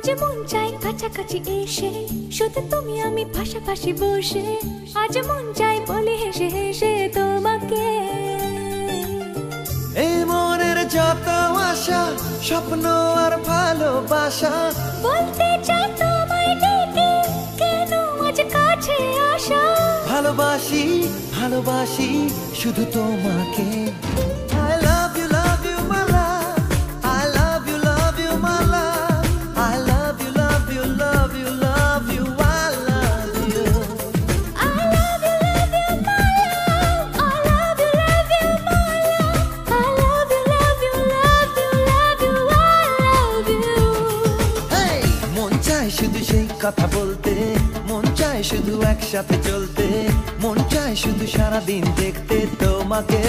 আজ মন চাই কাছাকাছি এসে, শুধু তুমি আমি পাশাপাশি বসে। আজ মন চাই বলি হেসে হেসে তোমাকে। এই মনের যত আশা, স্বপ্ন আর ভালোবাসা, বলতে চাই তোমায় ডেকে, কেন আজ কাছে আসা। ভালোবাসি ভালোবাসি শুধু তোমাকে। I love you my love, I love you my love, I love you love you love you love you, I love you. I love you my love, I love you my love, I love you love you love you love you, I love you. Hey! মন চায় শুধু সেই কথা বলতে, মন চায় শুধু একসাথে চলতে, মন চায় শুধু সারাদিন দেখতে তোমাকে।